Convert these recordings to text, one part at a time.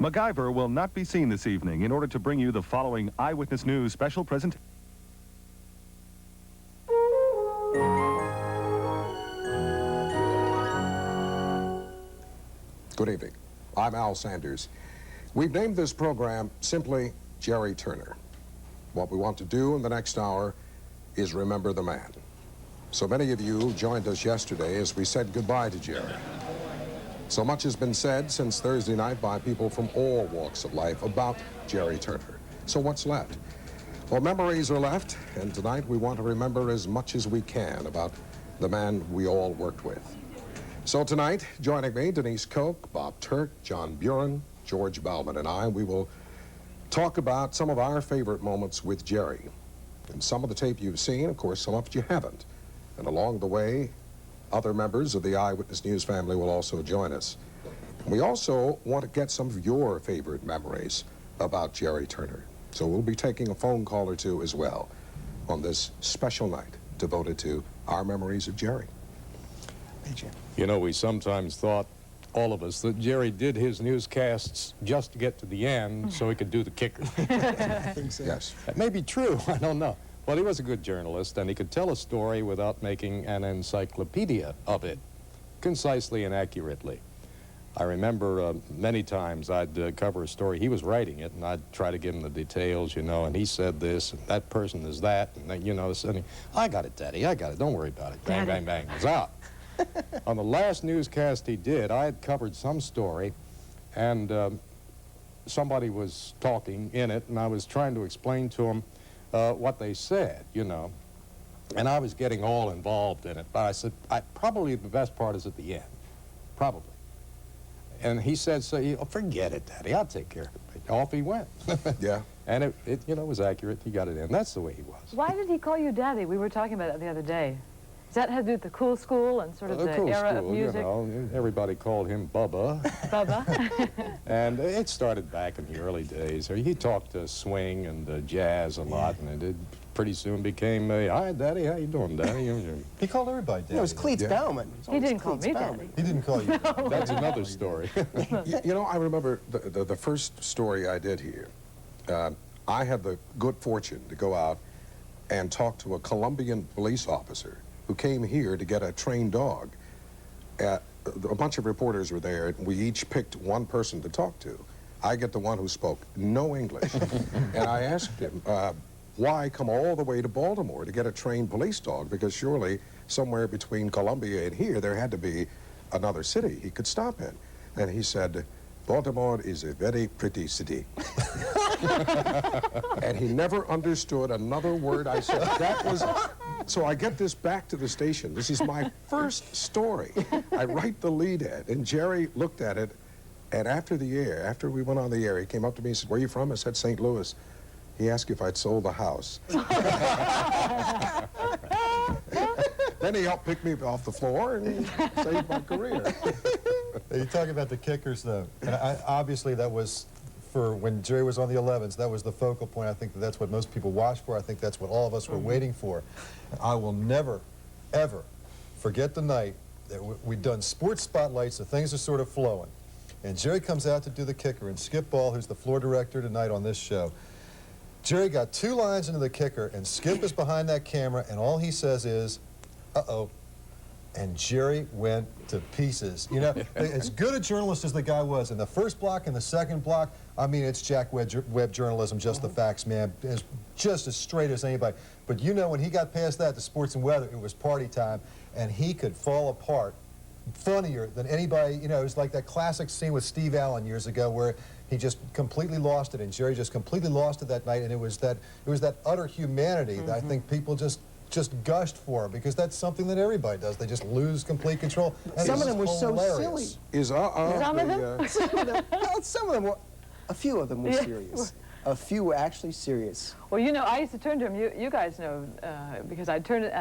MacGyver will not be seen this evening in order to bring you the following Eyewitness News special presentation. Good evening. I'm Al Sanders. We've named this program simply Jerry Turner. What we want to do in the next hour is remember the man. So many of you joined us yesterday as we said goodbye to Jerry. So much has been said since Thursday night by people from all walks of life about Jerry Turner. So what's left? Well, memories are left, and tonight we want to remember as much as we can about the man we all worked with. So tonight, joining me, Denise Koch, Bob Turk, John Buren, George Bauman, and I, we will talk about some of our favorite moments with Jerry. And some of the tape you've seen, of course, some of it you haven't. And along the way, other members of the Eyewitness News family will also join us. We also want to get some of your favorite memories about Jerry Turner. So we'll be taking a phone call or two as well on this special night devoted to our memories of Jerry. Hey, Jim. You know, we sometimes thought, all of us, that Jerry did his newscasts just to get to the end so he could do the kicker. I think so. Yes. That may be true, I don't know. Well, he was a good journalist, and he could tell a story without making an encyclopedia of it, concisely and accurately. I remember many times I'd cover a story, he was writing it, and I'd try to give him the details, you know, and he said this, and that person is that, and then, you know, and I got it, Daddy, I got it, don't worry about it. Bang, bang, bang, it was out. On the last newscast he did, I had covered some story, and somebody was talking in it, and I was trying to explain to him what they said, you know, and I was getting all involved in it, but I said, probably the best part is at the end, probably. And he said, oh, forget it, Daddy, I'll take care of it. Off he went. Yeah. And it, you know, was accurate. He got it in. That's the way he was. Why did he call you Daddy? We were talking about it the other day. Does that have to do with the cool school and sort of the cool era school, of music? You know, everybody called him Bubba. Bubba. And it started back in the early days. He talked swing and jazz a lot, and it pretty soon became, hi, Daddy, how you doing, Daddy? He called everybody Daddy. It was Cleats Bauman. He didn't call me Daddy. He didn't call you Daddy. That's another story. You know, I remember the first story I did here. I had the good fortune to go out and talk to a Colombian police officer who came here to get a trained dog. A bunch of reporters were there, and we each picked one person to talk to. I get the one who spoke no English. And I asked him, why come all the way to Baltimore to get a trained police dog? Because surely somewhere between Colombia and here, there had to be another city he could stop in. And he said, Baltimore is a very pretty city. And he never understood another word I said. That was, so I get this back to the station. This is my first story. I write the lead ad, and Jerry looked at it, and after we went on the air, he came up to me and said, where are you from? I said, St. Louis. He asked if I'd sold the house. Then he helped pick me off the floor and saved my career. You talk about the kickers, though. And obviously, that was, for when Jerry was on the 11s, that was the focal point. I think that's what most people watched for. I think that's what all of us were waiting for. And I will never, ever forget the night that we'd done sports spotlights, the things are sort of flowing. And Jerry comes out to do the kicker, and Skip Ball, who's the floor director tonight on this show, Jerry got 2 lines into the kicker, and Skip is behind that camera, and all he says is, uh-oh. And Jerry went to pieces. You know, as good a journalist as the guy was, in the first block and the second block, I mean, it's Jack Webb journalism, just the facts, man. It's just as straight as anybody. But you know, when he got past that, the sports and weather, it was party time, and he could fall apart funnier than anybody. You know, it was like that classic scene with Steve Allen years ago where he just completely lost it, and Jerry just completely lost it that night, and it was that utter humanity that I think people just gushed for, because that's something that everybody does. They just lose complete control. And some of them were so silly. Some of them? Well, some of them were, a few of them were serious. A few were actually serious. Well, you know, I used to turn to him, you guys know, because I'd turn it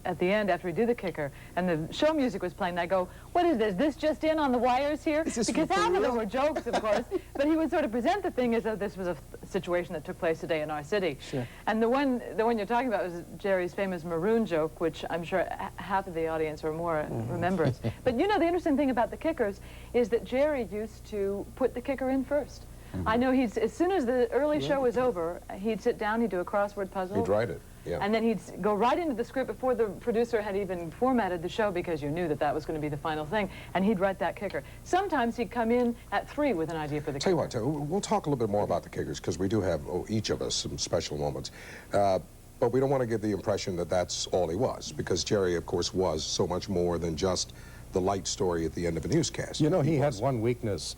at the end after we do the kicker, and the show music was playing, and I go, what is this? This just in on the wires here? Is this Because for half of them real? were jokes, of course, but he would sort of present the thing as though this was a situation that took place today in our city. Sure. And the one you're talking about was Jerry's famous maroon joke, which I'm sure half of the audience or more remembers. But you know, the interesting thing about the kickers is that Jerry used to put the kicker in first. I know as soon as the early show was over, he'd sit down, he'd do a crossword puzzle. He'd write it, yeah. And then he'd go right into the script before the producer had even formatted the show, because you knew that that was going to be the final thing, and he'd write that kicker. Sometimes he'd come in at 3 with an idea for the Tell kicker. you what, we'll talk a little bit more about the kickers, because we do have, each of us, some special moments. But we don't want to give the impression that that's all he was, because Jerry, of course, was so much more than just the light story at the end of a newscast. You know, he had one weakness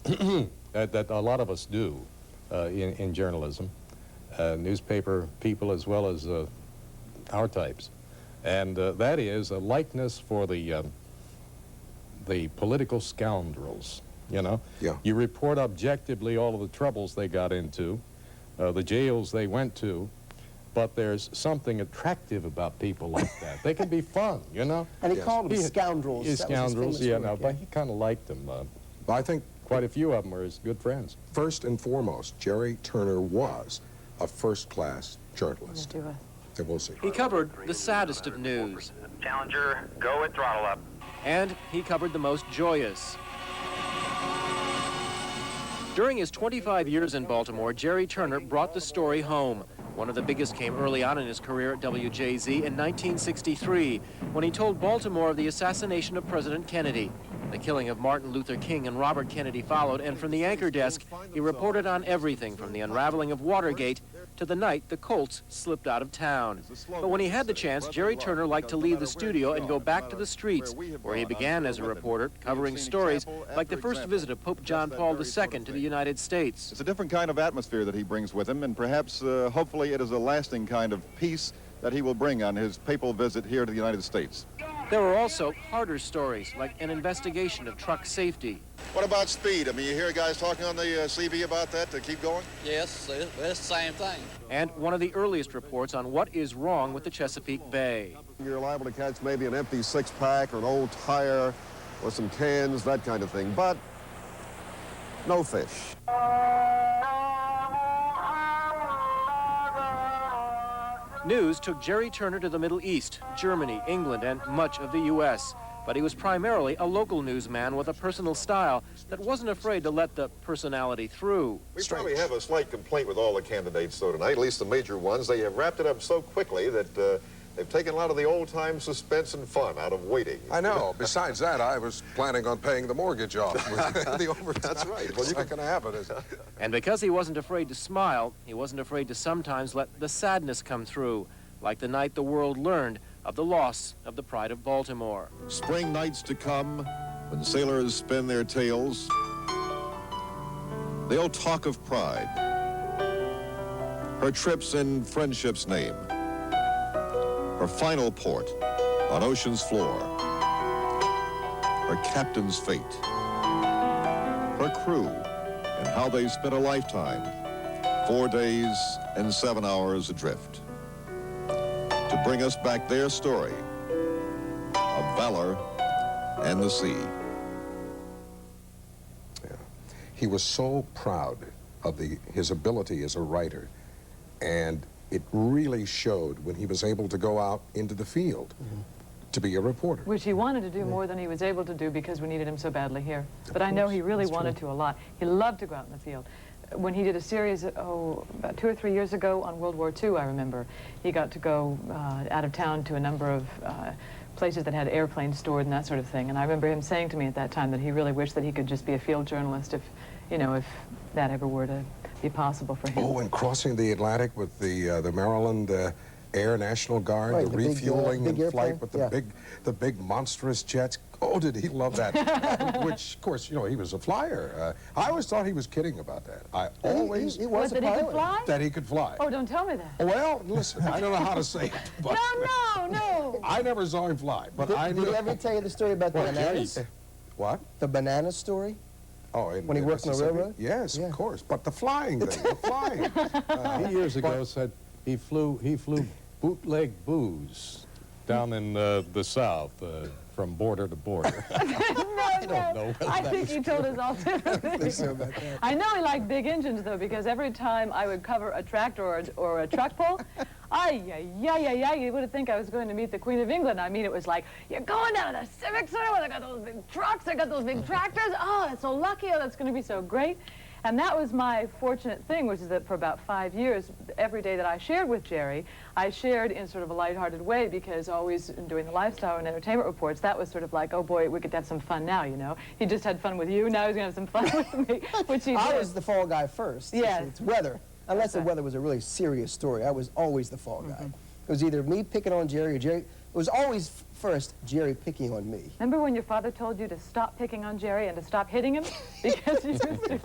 that a lot of us do in journalism, newspaper people as well as our types, and that is a likeness for the political scoundrels. You know, Yeah. You report objectively all of the troubles they got into, the jails they went to, but there's something attractive about people like that. They can be fun, you know. And he Yes. called them scoundrels. He's That was his scoundrels, famous yeah, word, no, but he kind of liked them. I think, Quite a few of them were his good friends. first and foremost, Jerry Turner was a first-class journalist. Do a- And we'll see. He covered the saddest of news, Challenger, go at throttle up. and he covered the most joyous. During his 25 years in Baltimore, Jerry Turner brought the story home. One of the biggest came early on in his career at WJZ in 1963, when he told Baltimore of the assassination of President Kennedy. The killing of Martin Luther King and Robert Kennedy followed, and from the anchor desk, he reported on everything from the unraveling of Watergate to the night the Colts slipped out of town. But when he had the chance, Jerry Turner liked to leave the studio and go back to the streets, where he began as a reporter, covering stories like the first visit of Pope John Paul II to the United States. It's a different kind of atmosphere that he brings with him, and perhaps, hopefully, it is a lasting kind of peace that he will bring on his papal visit here to the United States. There were also harder stories, like an investigation of truck safety. What about speed? I mean, you hear guys talking on the CB about that to keep going? Yes, it's the same thing. And one of the earliest reports on what is wrong with the Chesapeake Bay. You're liable to catch maybe an empty six-pack or an old tire or some cans, that kind of thing, but no fish. News took Jerry Turner to the Middle East, Germany, England, and much of the U.S. But he was primarily a local newsman with a personal style that wasn't afraid to let the personality through. We probably have a slight complaint with all the candidates, though, tonight, at least the major ones. They have wrapped it up so quickly that they've taken a lot of the old-time suspense and fun out of waiting. I know. Besides that, I was planning on paying the mortgage off with the overtime. That's right. Well, It's not going to happen, is it? And because he wasn't afraid to smile, he wasn't afraid to sometimes let the sadness come through, like the night the world learned of the loss of the pride of Baltimore. Spring nights to come, when sailors spin their tales, they'll talk of pride. Her trips in friendship's name. Her final port on ocean's floor. Her captain's fate. Her crew and how they spent a lifetime, 4 days and 7 hours adrift, to bring us back their story of valor and the sea. Yeah. He was so proud of his ability as a writer, and it really showed when he was able to go out into the field to be a reporter. Which he wanted to do more than he was able to do because we needed him so badly here. But I know he really wanted to a lot. He loved to go out in the field. When he did a series, about 2 or 3 years ago on World War II, I remember, he got to go out of town to a number of places that had airplanes stored and that sort of thing. And I remember him saying to me at that time that he really wished that he could just be a field journalist if, you know, if that ever were to be possible for him. Oh, and crossing the Atlantic with the Maryland Air National Guard, Right, the the big, refueling big in flight airplane, with yeah. the big monstrous jets. Oh, did he love that? Which, of course, you know, he was a flyer. I always thought he was kidding about that. I always He was a that he could pilot. fly? that he could fly. Oh, don't tell me that. Well, listen, I don't know how to say it, but No. I never saw him fly. But I Did knew. he ever tell you the story about the Well, bananas? What? The banana story? Oh, When he worked on the railroad? Yes, Yeah. of course. But the flying thing, the flying. He years ago said he flew bootleg booze down in the South from border to border. I don't know whether I that think was he told us all differently. I know he liked big engines, though, because every time I would cover a tractor or a truck pull, you would think I was going to meet the Queen of England. I mean, it was like, you're going down to the Civic Center where they got those big trucks, they got those big tractors. Oh, that's so lucky. Oh, that's going to be so great. And that was my fortunate thing, which is that for about 5 years, every day that I shared with Jerry, I shared in sort of a lighthearted way, because always doing the lifestyle and entertainment reports, that was sort of like, oh boy, we get to have some fun now, you know. He just had fun with you, now he's going to have some fun with me, which he did. I was the fall guy first. Yes. It's weather. Unless the weather was a really serious story, I was always the fall guy. It was either me picking on Jerry or Jerry. It was always first Jerry picking on me. Remember when your father told you to stop picking on Jerry and to stop hitting him? Because you used to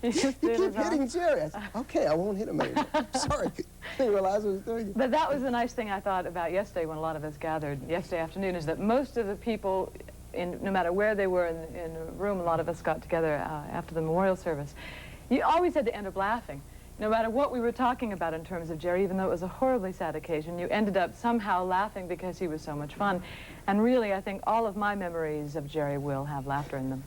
You keep hitting Jerry. I said, okay, I won't hit him anymore. Sorry. I didn't realize I was doing it. But that was the nice thing I thought about yesterday when a lot of us gathered yesterday afternoon, is that most of the people, no matter where they were in a room, a lot of us got together after the memorial service. You always had to end up laughing. No matter what we were talking about in terms of Jerry, even though it was a horribly sad occasion, you ended up somehow laughing because he was so much fun. And really, I think all of my memories of Jerry will have laughter in them.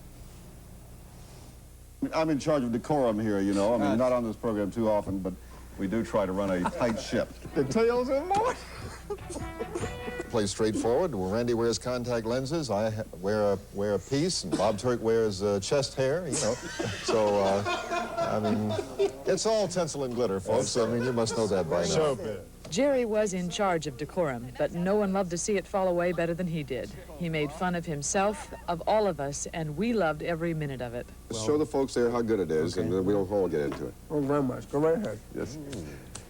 I'm in charge of decorum here, you know. I mean, not on this program too often, but we do try to run a tight ship. The tails in more. Play straightforward. Well, Randy wears contact lenses. I wear a piece, and Bob Turk wears chest hair. You know, so I mean, it's all tinsel and glitter, folks. I mean, you must know that by now. Jerry was in charge of decorum, but no one loved to see it fall away better than he did. He made fun of himself, of all of us, and we loved every minute of it. Show the folks there how good it is, and then we'll all get into it. Oh, very much. Go right ahead. Yes.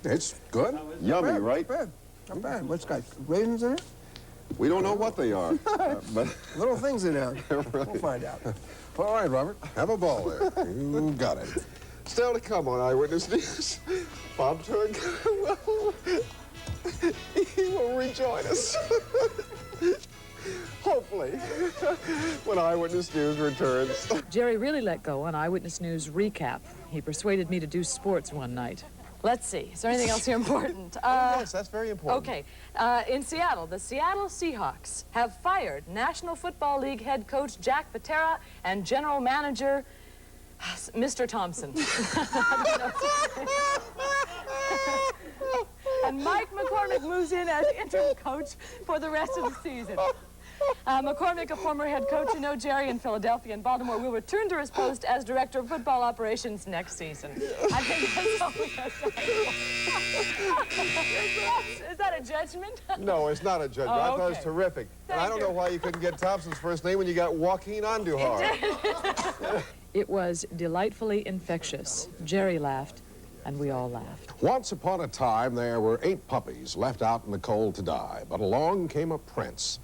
It's good. Yummy, right? Not bad. Not bad. What's got raisins in it? We don't know what they are, but Little things in there. We'll find out. All right, Robert. Have a ball there. You got it. still to come on Eyewitness News. Bob Turk he will rejoin us. Hopefully, when Eyewitness News returns. Jerry really let go on Eyewitness News recap. He persuaded me to do sports one night. Let's see. Is there anything else here important? Yes, that's very important. Okay. In Seattle, the Seattle Seahawks have fired National Football League head coach Jack Patera and general manager Mr. Thompson. And Mike McCormick moves in as interim coach for the rest of the season. McCormick, a former head coach, you know, Jerry, in Philadelphia and Baltimore, will return to his post as director of football operations next season. I think that's all we have to say. Is that a judgment? No, it's not a judgment. Oh, I thought it was okay. terrific. And I don't know why you couldn't get Thompson's first name when you got Joaquin Andujar. It was delightfully infectious. Jerry laughed, and we all laughed. Once upon a time, there were 8 puppies left out in the cold to die, but along came a prince.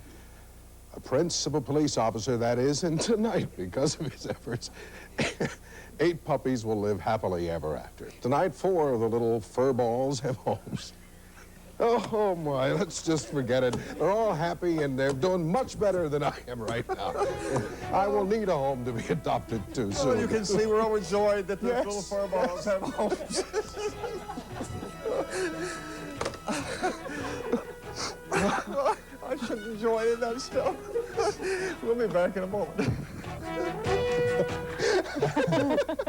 A prince of a police officer, that is, and tonight, because of his efforts, 8 puppies will live happily ever after. Tonight, 4 of the little fur balls have homes. Oh, my, let's just forget it. They're all happy, and they're doing much better than I am right now. I will need a home to be adopted to soon. Well, you can see we're overjoyed that the Yes. little fur balls have homes. I should enjoy it, that stuff. We'll be back in a moment.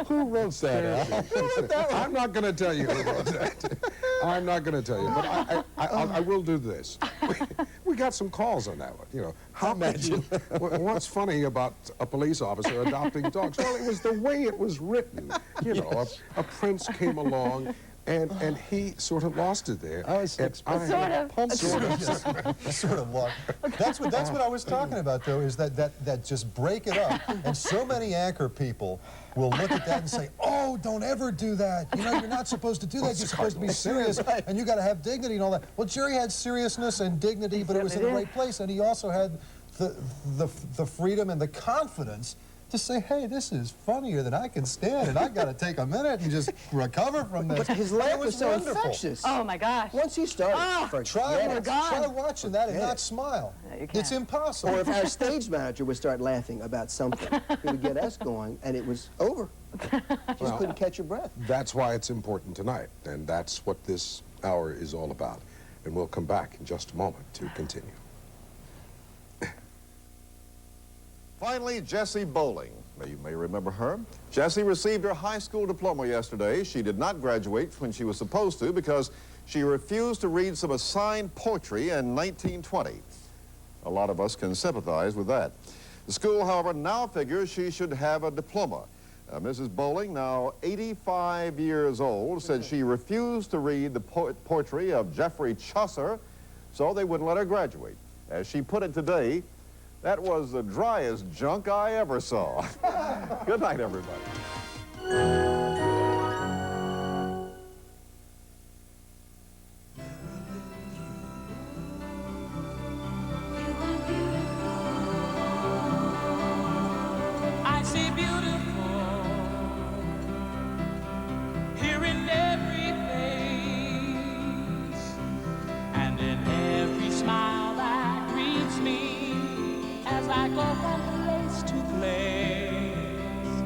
Who wrote that? I'm not going to tell you who wrote that. I'm not going to tell you, but I will do this. We got some calls on that one, you know. How imagine. What's funny about a police officer adopting dogs? Well, it was the way it was written. You know, a prince came along, and he sort of lost it there. I was Sort of. Sort of long. That's what I was talking about, though, is that just break it up. And so many anchor people will look at that and say, oh, don't ever do that. You know, you're not supposed to do that. You're supposed to be serious, and you got to have dignity and all that. Well, Jerry had seriousness and dignity, but it was in the right place, and he also had the freedom and the confidence to say, hey, this is funnier than I can stand, and I got to take a minute and just recover from this. But his And laugh it was so wonderful. infectious. Oh, my gosh. Once he started, Try watching that and Yeah. not smile. No, you It's can't. impossible. Or if our stage manager would start laughing about something, he would get us going, and it was over. Just couldn't catch your breath. That's why it's important tonight, and that's what this hour is all about. And we'll come back in just a moment to continue. Finally, Jessie Bowling. Now, you may remember her. Jessie received her high school diploma yesterday. She did not graduate when she was supposed to because she refused to read some assigned poetry in 1920. A lot of us can sympathize with that. The school, however, now figures she should have a diploma. Mrs. Bowling, now 85 years old, said she refused to read the poetry of Geoffrey Chaucer, so they wouldn't let her graduate. As she put it today, that was the driest junk I ever saw. Good night, everybody. I see beautiful here in every face and in every smile that greets me as I go from place to place,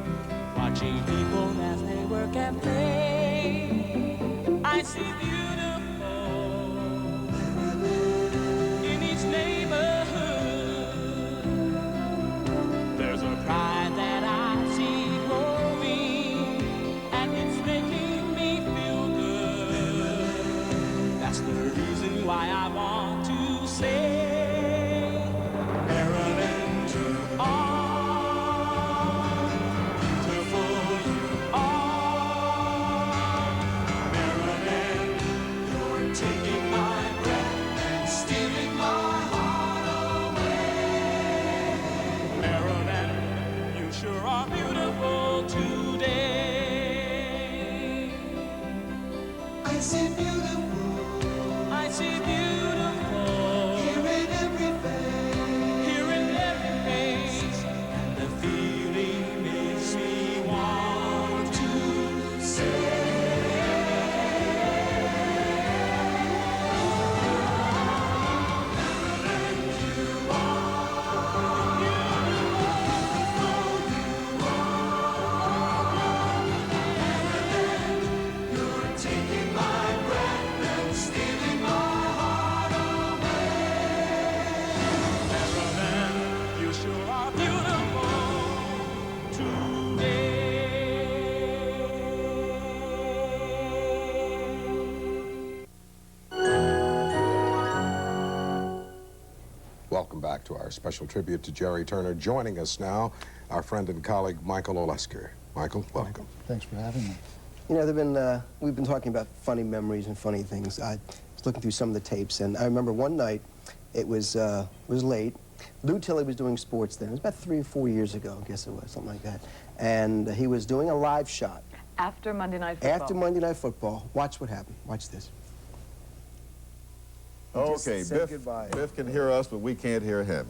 watching people as they work and play. I see beautiful in each neighborhood. There's a pride that I see growing, and it's making me feel good. That's the reason why I want to say, Maryland, you are beautiful, you are. Maryland, you're taking my breath and stealing my heart away. Maryland, you sure are beautiful today. I see beautiful. I see beautiful. Here in every face. Here in every face. And the feeling makes me want to say. You're taking my breath and stealing my heart away. Maryland, you sure are beautiful today. Welcome back to our special tribute to Jerry Turner. Joining us now, our friend and colleague, Michael Olesker. Michael, welcome. Thanks for having me. You know, we've been talking about funny memories and funny things. I was looking through some of the tapes, and I remember one night, it was late. Lou Tilley was doing sports then. It was about 3 or 4 years ago, I guess it was, something like that. And he was doing a live shot. After Monday Night Football. After Monday Night Football. Watch what happened. Watch this. Okay, Just say Biff, goodbye. Biff can hear us, but we can't hear him.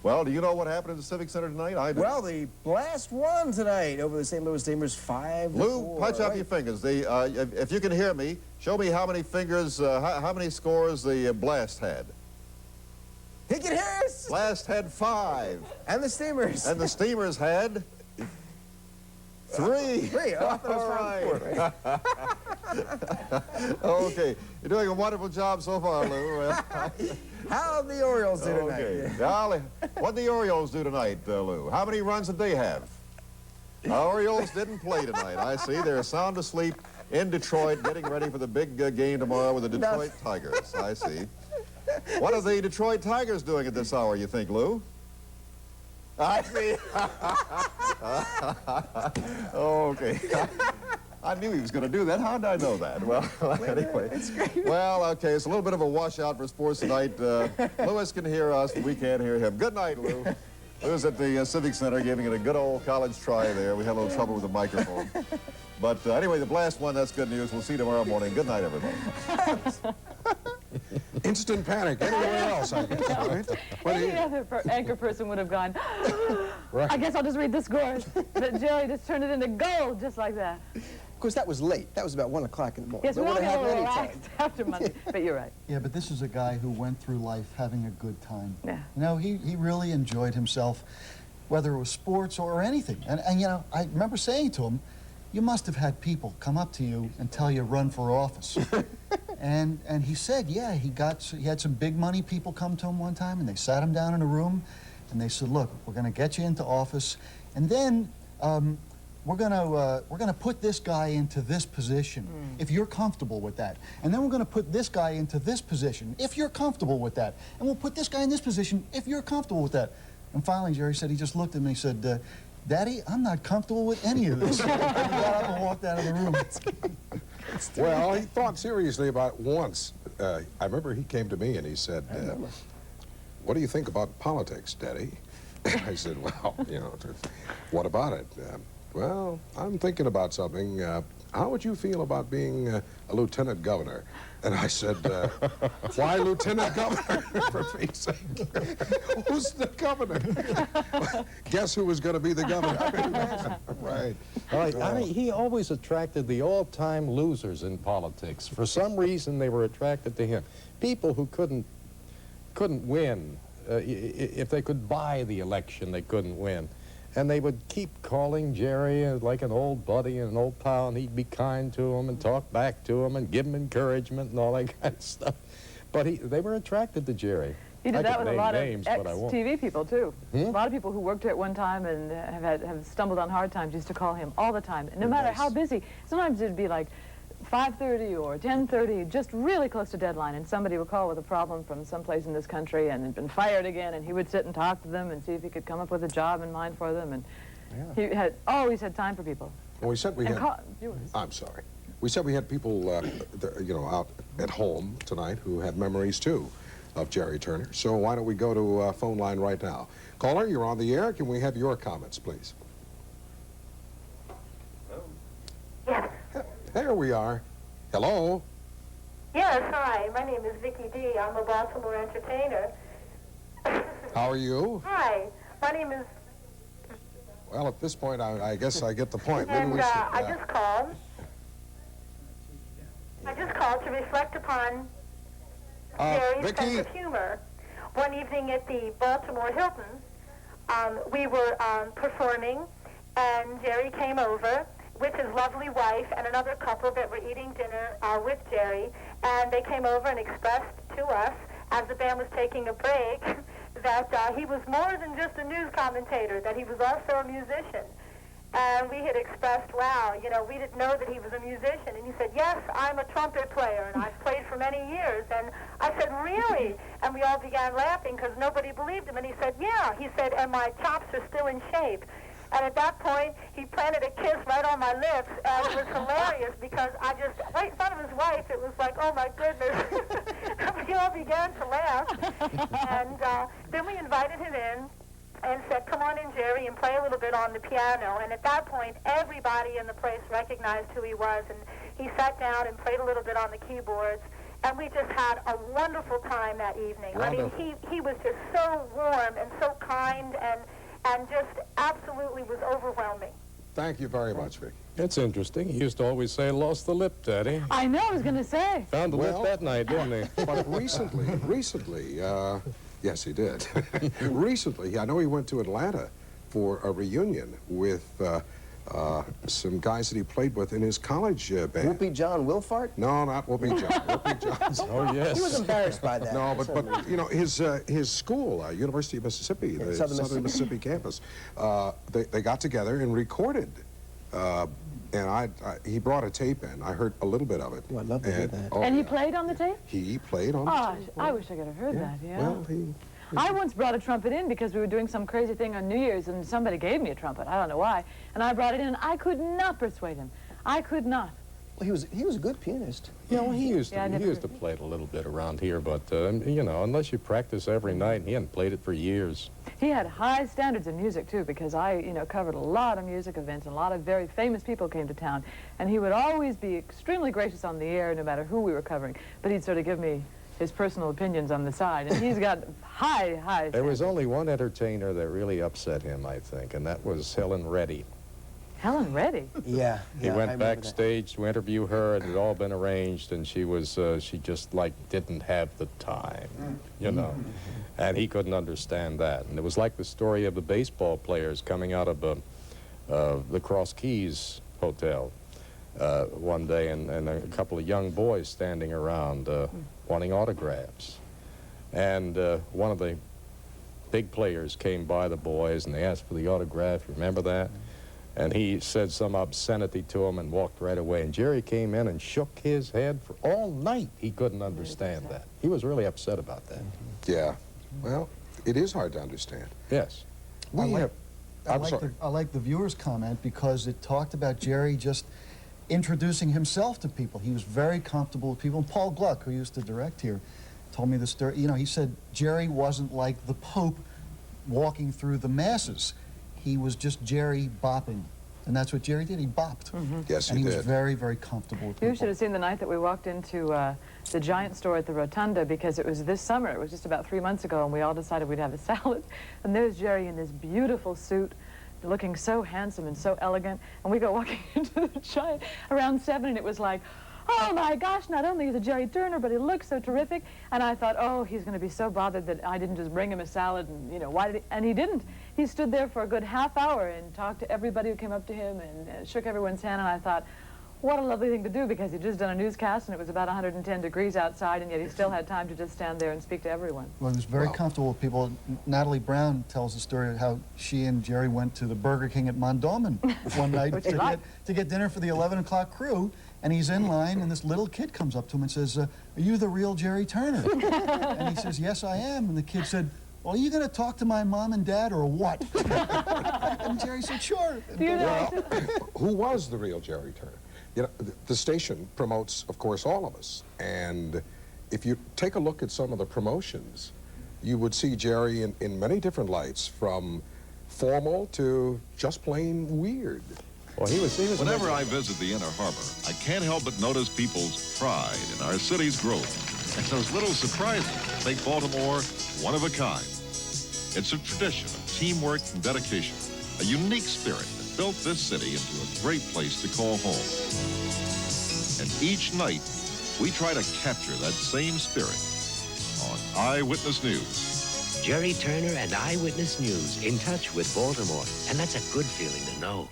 Well, do you know what happened at the Civic Center tonight? I do. Well, the blast won tonight over the St. Louis Steamers 5-4. Lou, punch up your fingers. If you can hear me, show me how many fingers, how many scores the Blast had. He can hear us! Blast had 5. And the Steamers. And the Steamers had 3. 3. Oh, I thought it was All around 4, right? Okay, you're doing a wonderful job so far, Lou. How did the Orioles do tonight? Okay. Now, what did the Orioles do tonight, Lou? How many runs did they have? The Orioles didn't play tonight. I see. They're sound asleep in Detroit, getting ready for the big game tomorrow with the Detroit Tigers. I see. What are the Detroit Tigers doing at this hour, you think, Lou? I see. Okay. I knew he was going to do that. How did I know that? Well, anyway. It's great. Well, okay, it's a little bit of a washout for sports tonight. Lewis can hear us, but we can't hear him. Good night, Lou. Lou's at the Civic Center giving it a good old college try there. We had a little trouble with the microphone. But anyway, the Blast won. That's good news. We'll see you tomorrow morning. Good night, everybody. Instant panic anywhere else, I guess, right? What do Any you... other anchor person would have gone, Right. I guess I'll just read the scores. But Jerry just turned it into gold, just like that. Of course, that was late. That was about 1 o'clock in the morning. Yes, They we all wouldn't get a have little any relaxed time. after Monday. But you're right. Yeah, but this is a guy who went through life having a good time. Yeah. You know, he really enjoyed himself, whether it was sports or anything. And you know, I remember saying to him, you must have had people come up to you and tell you run for office. and he said, yeah, he had some big money people come to him one time, and they sat him down in a room, and they said, look, we're going to get you into office, and then we're gonna put this guy into this position if you're comfortable with that, and then we're gonna put this guy into this position if you're comfortable with that, and we'll put this guy in this position if you're comfortable with that. And finally, Jerry said, he just looked at me and he said, Daddy, I'm not comfortable with any of this. And he got up and walked out of the room. Well, he thought seriously about it once. I remember he came to me and he said, what do you think about politics, Daddy? I said, well, you know, what about it? Well, I'm thinking about something. How would you feel about being a lieutenant governor? And I said, why lieutenant governor, for Pete's sake? Who's the governor? Guess who was going to be the governor? Right. I mean, he always attracted the all-time losers in politics. For some reason, they were attracted to him. People who couldn't win. If they could buy the election, they couldn't win. And they would keep calling Jerry like an old buddy and an old pal, and he'd be kind to him and talk back to him and give him encouragement and all that kind of stuff. But they were attracted to Jerry. He did that with a lot of names, but I won't. ex-TV people, too. A lot of people who worked here at one time and have stumbled on hard times used to call him all the time, no matter how busy. Sometimes it'd be like 5:30 or 10:30, just really close to deadline, and somebody would call with a problem from someplace in this country and had been fired again, and he would sit and talk to them and see if he could come up with a job in mind for them, and he had always had time for people. Well, we said we had... I'm sorry. We said we had people, you know, out at home tonight who had memories, too, of Jerry Turner. So why don't we go to phone line right now. Caller, you're on the air. Can we have your comments, please? Yes. There we are. Hello? Yes, hi. My name is Vicki D. I'm a Baltimore entertainer. How are you? Hi. My name is... Well, at this point, I guess I get the point. Maybe And we should... I just called. I just called to reflect upon Jerry's sense of humor. One evening at the Baltimore Hilton, we were performing, and Jerry came over with his lovely wife and another couple that were eating dinner with Jerry, and they came over and expressed to us, as the band was taking a break, that he was more than just a news commentator, that he was also a musician. And we had expressed, wow, you know, we didn't know that he was a musician. And he said, yes, I'm a trumpet player, and I've played for many years. And I said, really? And we all began laughing because nobody believed him. And he said, yeah. He said, and my chops are still in shape. And at that point, he planted a kiss right on my lips, and it was hilarious because I just, right in front of his wife, it was like, oh my goodness. We all began to laugh. And then we invited him in and said, come on in, Jerry, and play a little bit on the piano. And at that point, everybody in the place recognized who he was, and he sat down and played a little bit on the keyboards. And we just had a wonderful time that evening. Wonderful. I mean, he was just so warm and so kind and just absolutely was overwhelming. Thank you very much, Vic. It's interesting. He used to always say, lost the lip, Daddy. I know, I was going to say. Found the lip that night, didn't he? But recently, yes, he did. Recently, I know he went to Atlanta for a reunion with some guys that he played with in his college band. Whoopi John Wilfart? No, not Whoopi John. Whoopi John. Oh, yes. He was embarrassed by that. No, but you know, his school, University of Mississippi, the Southern Mississippi campus, they got together and recorded. And he brought a tape in. I heard a little bit of it. Oh, I'd love to hear that. Oh, And he played on the tape? He played on the tape. I wish I could have heard that, yeah. Well, I once brought a trumpet in because we were doing some crazy thing on New Year's, and somebody gave me a trumpet. I don't know why. And I brought it in, and I could not persuade him. I could not. Well, he was a good pianist. You know, he used to play it a little bit around here, but, you know, unless you practice every night, he hadn't played it for years. He had high standards in music, too, because I, you know, covered a lot of music events, and a lot of very famous people came to town, and he would always be extremely gracious on the air, no matter who we were covering, but he'd sort of give me, his personal opinions on the side, and he's got high There was only one entertainer that really upset him, I think, and that was Helen Reddy. Helen Reddy? Yeah. He went backstage to interview her. It had all been arranged, and she just, like, didn't have the time, you know. And he couldn't understand that. And it was like the story of the baseball players coming out of the Cross Keys Hotel one day, and a couple of young boys standing around wanting autographs. And one of the big players came by the boys, and they asked for the autograph. Remember that? And he said some obscenity to him and walked right away. And Jerry came in and shook his head for all night. He couldn't understand that. He was really upset about that. Yeah. Well, it is hard to understand. Yes. I like the viewer's comment because it talked about Jerry just introducing himself to people. He was very comfortable with people. And Paul Gluck, who used to direct here, told me the story. You know, he said Jerry wasn't like the Pope walking through the masses. He was just Jerry bopping. And that's what Jerry did. He bopped. Yes, and he did. was very, very comfortable with people. You should have seen the night that we walked into the Giant store at the Rotunda, because it was this summer. It was just about 3 months ago, and we all decided we'd have a salad. And there's Jerry in this beautiful suit, looking so handsome and so elegant. And we go walking into the Giant around 7, and it was like, oh my gosh, not only is it Jerry Turner, but he looks so terrific. And I thought, oh, he's going to be so bothered that I didn't just bring him a salad, and, you know, why did he? And he didn't. He stood there for a good half hour and talked to everybody who came up to him and shook everyone's hand. And I thought, what a lovely thing to do, because he'd just done a newscast, and it was about 110 degrees outside, and yet he still had time to just stand there and speak to everyone. Well, he was very comfortable with people. Natalie Brown tells the story of how she and Jerry went to the Burger King at Mondawmin one night to get dinner for the 11 o'clock crew. And he's in line, and this little kid comes up to him and says, are you the real Jerry Turner? And he says, yes, I am. And the kid said, well, are you going to talk to my mom and dad or what? And Jerry said, sure. Well, who was the real Jerry Turner? You know, the station promotes, of course, all of us. And if you take a look at some of the promotions, you would see Jerry in many different lights, from formal to just plain weird. Well, he was Whenever I visit the Inner Harbor, I can't help but notice people's pride in our city's growth. And those little surprises make Baltimore one of a kind. It's a tradition of teamwork and dedication, a unique spirit that built this city into a great place to call home. And each night, we try to capture that same spirit on Eyewitness News. Jerry Turner and Eyewitness News, in touch with Baltimore. And that's a good feeling to know.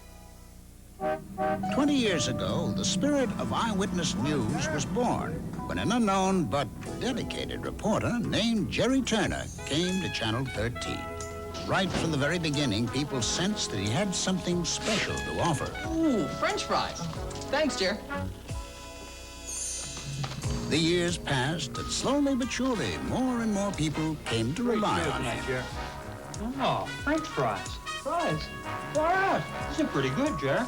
20 years ago, the spirit of Eyewitness News was born when an unknown but dedicated reporter named Jerry Turner came to Channel 13. Right from the very beginning, people sensed that he had something special to offer. Ooh, French fries. Thanks, Jerry. The years passed, and slowly but surely, more and more people came to rely on him. Oh, French fries. Fries? All right. These are pretty good, Jerry.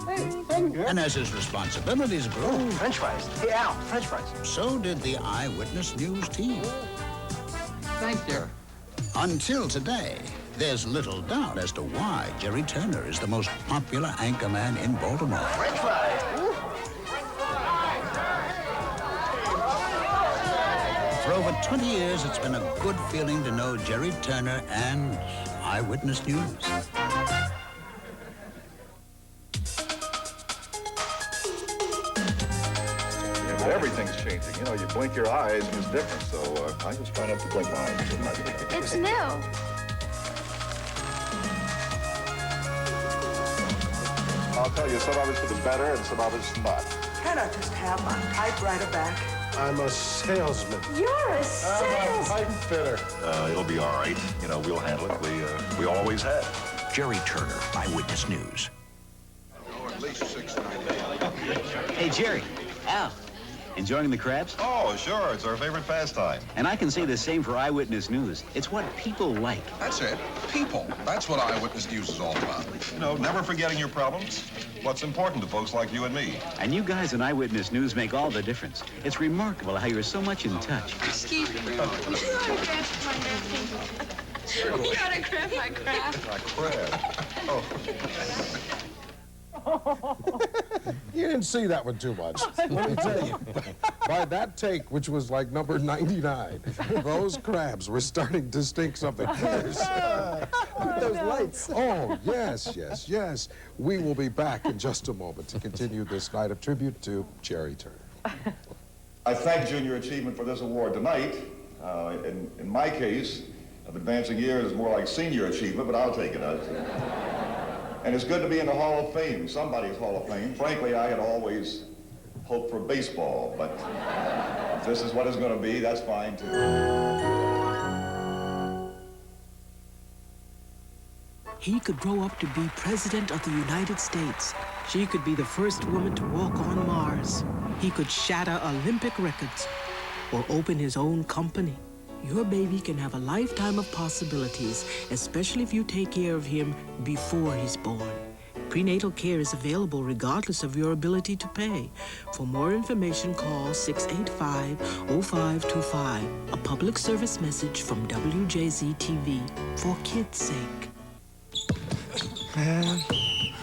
Hey, thank you. And as his responsibilities grew, French fries. Hey, Al, French fries. so did the Eyewitness News team. Thanks, Jerry. Until today, there's little doubt as to why Jerry Turner is the most popular anchorman in Baltimore. French fries. For over 20 years, it's been a good feeling to know Jerry Turner and Eyewitness News. Yeah, but everything's changing. You know, you blink your eyes and it's different. So I just try not to blink my eyes. It's new. I'll tell you, some of it's for the better and some of it's not. Can I just have my typewriter back? I'm a salesman. You're a salesman. Pipe fitter. It'll be all right. You know, we'll handle it. We always have. Jerry Turner, Eyewitness News. At least 6 to 9 Hey, Jerry. Al, enjoying the crabs? Oh, sure. It's our favorite pastime. And I can say the same for Eyewitness News. It's what people like. That's it. People. That's what Eyewitness News is all about. You know, never forgetting your problems. What's important to folks like you and me. And you guys in Eyewitness News make all the difference. It's remarkable how you're so much in touch. Excuse me. You ought to grab my napkin. You ought to grab my crab. My crab. Oh. You didn't see that one too much. Let me tell you, by that take, which was like number 99, those crabs were starting to stink something fierce. Those lights. Oh, yes, yes, yes. We will be back in just a moment to continue this night of tribute to Jerry Turner. I thank Junior Achievement for this award tonight. In my case, of advancing years is more like senior achievement, but I'll take it. And it's good to be in the Hall of Fame, somebody's Hall of Fame. Frankly, I had always hoped for baseball, but if this is what it's going to be, that's fine too. He could grow up to be President of the United States. She could be the first woman to walk on Mars. He could shatter Olympic records or open his own company. Your baby can have a lifetime of possibilities, especially if you take care of him before he's born. Prenatal care is available regardless of your ability to pay. For more information, call 685-0525. A public service message from WJZ-TV for kids' sake. Man.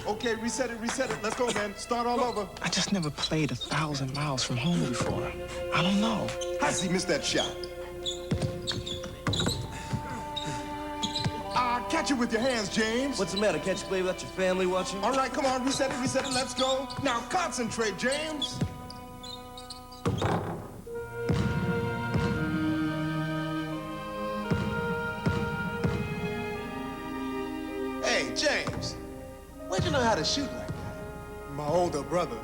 Okay, reset it. Let's go, man. Start all over. I just never played 1,000 miles from home before. I don't know. How does he miss that shot? Catch it with your hands, James. What's the matter? Can't you play without your family watching? All right, come on, reset it, let's go. Now concentrate, James. Hey, James, where'd you learn how to shoot like that? My older brother.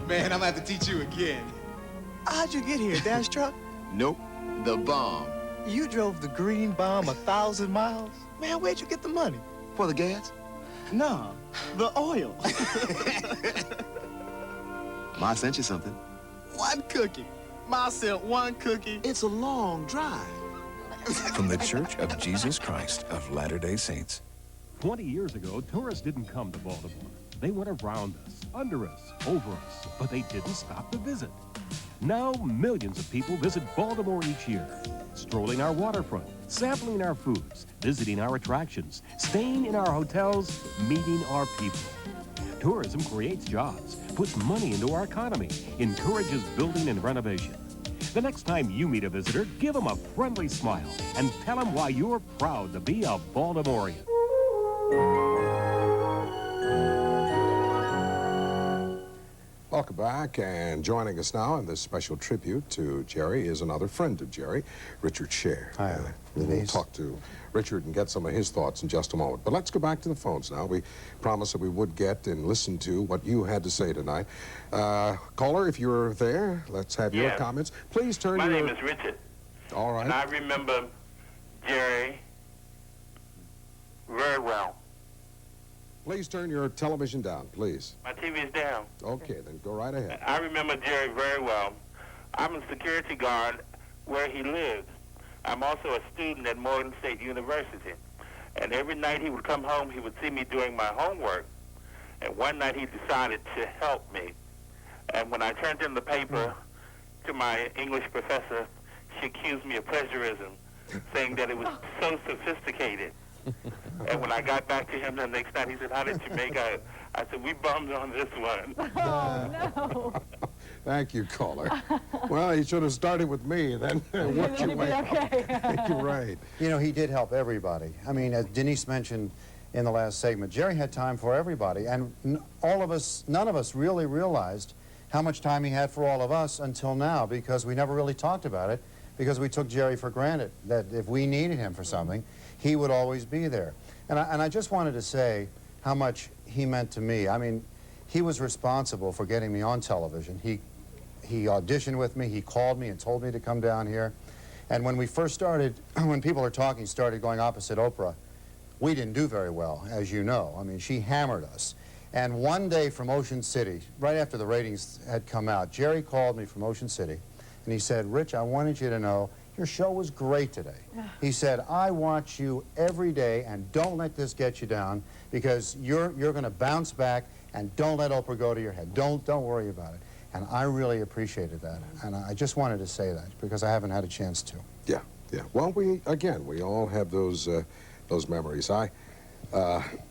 Man, I'm gonna have to teach you again. How'd you get here, Dash Truck? Nope, the bomb. You drove the green bomb 1,000 miles? Man, where'd you get the money? For the gas? No, the oil. Ma sent you something. One cookie. Ma sent one cookie. It's a long drive. From the Church of Jesus Christ of Latter-day Saints. 20 years ago, tourists didn't come to Baltimore. They went around us, under us, over us, but they didn't stop to visit. Now, millions of people visit Baltimore each year, strolling our waterfront, sampling our foods, visiting our attractions, staying in our hotels, meeting our people. Tourism creates jobs, puts money into our economy, encourages building and renovation. The next time you meet a visitor, give them a friendly smile and tell them why you're proud to be a Baltimorean. Welcome back, and joining us now in this special tribute to Jerry is another friend of Jerry, Richard Scher. Hi, we'll talk to Richard and get some of his thoughts in just a moment. But let's go back to the phones now. We promised that we would get and listen to what you had to say tonight. Caller, if you're there, let's have your comments. Please turn My name is Richard. All right. And I remember Jerry very well. Please turn your television down, please. My TV is down. Okay, then go right ahead. I remember Jerry very well. I'm a security guard where he lives. I'm also a student at Morgan State University. And every night he would come home, he would see me doing my homework. And one night he decided to help me. And when I turned in the paper to my English professor, she accused me of plagiarism, saying that it was so sophisticated. And when I got back to him the next night, he said, "How did you make out?" I said, "We bummed on this one." Oh, no. Thank you, caller. Well, he should have started with me, then what you make okay. You're right. You know, he did help everybody. I mean, as Denise mentioned in the last segment, Jerry had time for everybody, and none of us really realized how much time he had for all of us until now, because we never really talked about it, because we took Jerry for granted, that if we needed him for something, he would always be there. And I just wanted to say how much he meant to me. I mean, he was responsible for getting me on television. He auditioned with me, he called me and told me to come down here. And when we first started, when People Are Talking started going opposite Oprah, we didn't do very well, as you know. I mean, she hammered us. And one day from Ocean City, right after the ratings had come out, Jerry called me from Ocean City, and he said, "Rich, I wanted you to know your show was great today." He said, "I watch you every day, and don't let this get you down, because you're going to bounce back, and don't let Oprah go to your head. Don't worry about it." And I really appreciated that, and I just wanted to say that because I haven't had a chance to. Yeah. Well, we all have those memories.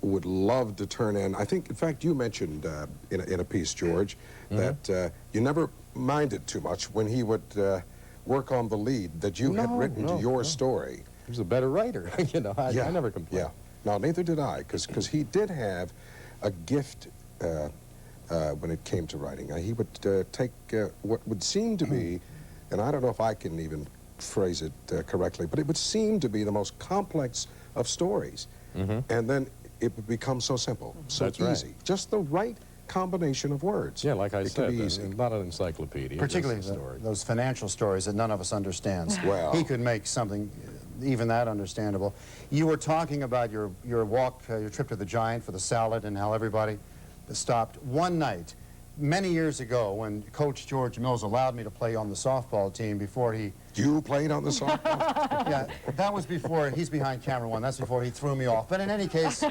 would love to turn in. I think, in fact, you mentioned in a piece, George, that you never minded too much when he would work on the lead that you had written to your story. He was a better writer, you know. I never complained. Yeah. No, neither did I, because he did have a gift when it came to writing. He would take what would seem to be, and I don't know if I can even phrase it correctly, but it would seem to be the most complex of stories. And then it would become so simple, so That's easy. right. Just the right combination of words. Yeah, like I it said, could be easy. not an encyclopedia. Particularly stories. those financial stories that none of us understands. Well, he could make something even that understandable. You were talking about your walk, your trip to the Giant for the salad and how everybody stopped. One night, many years ago, when Coach George Mills allowed me to play on the softball team before he... You played on the softball? Yeah, that was before, he's behind camera one, that's before he threw me off. But in any case,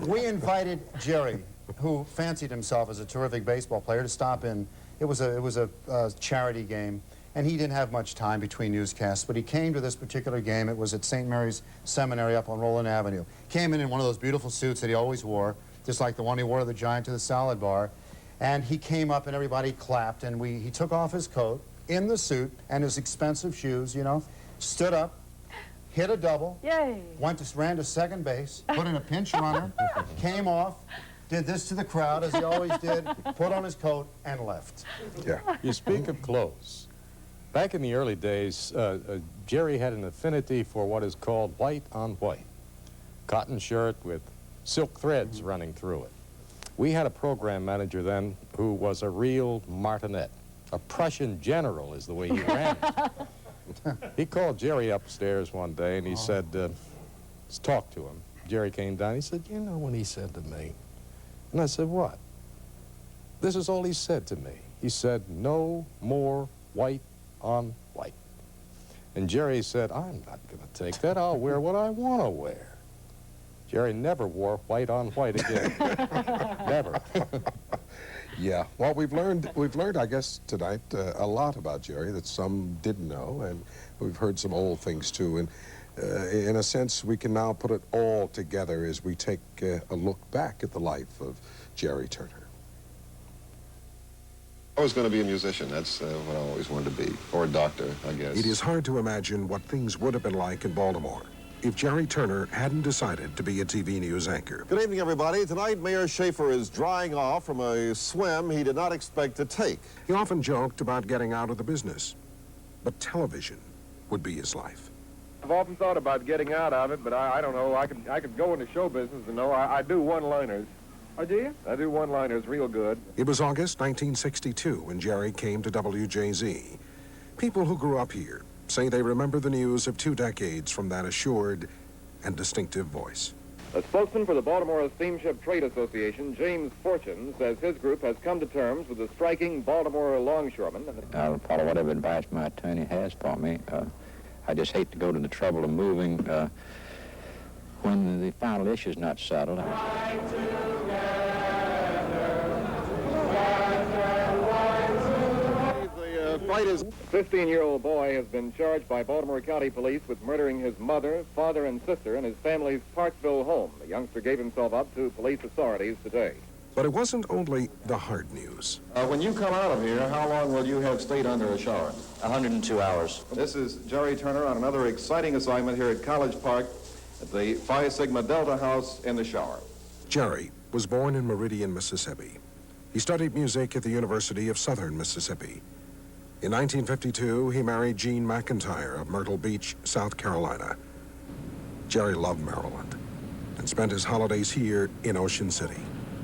we invited Jerry, who fancied himself as a terrific baseball player, to stop in. It was a charity game, and he didn't have much time between newscasts, but he came to this particular game. It was at St. Mary's Seminary up on Roland Avenue. Came in one of those beautiful suits that he always wore, just like the one he wore to the Giant to the salad bar. And he came up and everybody clapped, and he took off his coat in the suit and his expensive shoes, you know, stood up, hit a double, ran to second base, put in a pinch runner, came off, did this to the crowd, as he always did, put on his coat, and left. Yeah. You speak of clothes. Back in the early days, Jerry had an affinity for what is called white on white. Cotton shirt with silk threads running through it. We had a program manager then who was a real martinet. A Prussian general is the way he ran it. He called Jerry upstairs one day and he said, let's talk to him. Jerry came down. He said, you know what he said to me? And I said, what? This is all he said to me. He said, no more white on white. And Jerry said, I'm not going to take that. I'll wear what I want to wear. Jerry never wore white on white again. Never. Yeah. Well, we've learned, I guess, tonight a lot about Jerry that some didn't know, and we've heard some old things too. And in a sense, we can now put it all together as we take a look back at the life of Jerry Turner. I was going to be a musician. That's what I always wanted to be, or a doctor, I guess. It is hard to imagine what things would have been like in Baltimore if Jerry Turner hadn't decided to be a TV news anchor. Good evening, everybody. Tonight, Mayor Schaefer is drying off from a swim he did not expect to take. He often joked about getting out of the business, but television would be his life. I've often thought about getting out of it, but I don't know. I could go into show business, and know I do one-liners. Oh, do you? I do one-liners real good. It was August 1962 when Jerry came to WJZ. People who grew up here say they remember the news of 2 decades from that assured and distinctive voice. A spokesman for the Baltimore Steamship Trade Association, James Fortune, says his group has come to terms with the striking Baltimore longshoremen. I'll follow whatever advice my attorney has for me. I just hate to go to the trouble of moving when the final issue is not settled. A 15-year-old boy has been charged by Baltimore County Police with murdering his mother, father, and sister in his family's Parkville home. The youngster gave himself up to police authorities today. But it wasn't only the hard news. When you come out of here, how long will you have stayed under a shower? 102 hours. This is Jerry Turner on another exciting assignment here at College Park at the Phi Sigma Delta House in the shower. Jerry was born in Meridian, Mississippi. He studied music at the University of Southern Mississippi. In 1952, he married Jean McIntyre of Myrtle Beach, South Carolina. Jerry loved Maryland and spent his holidays here in Ocean City.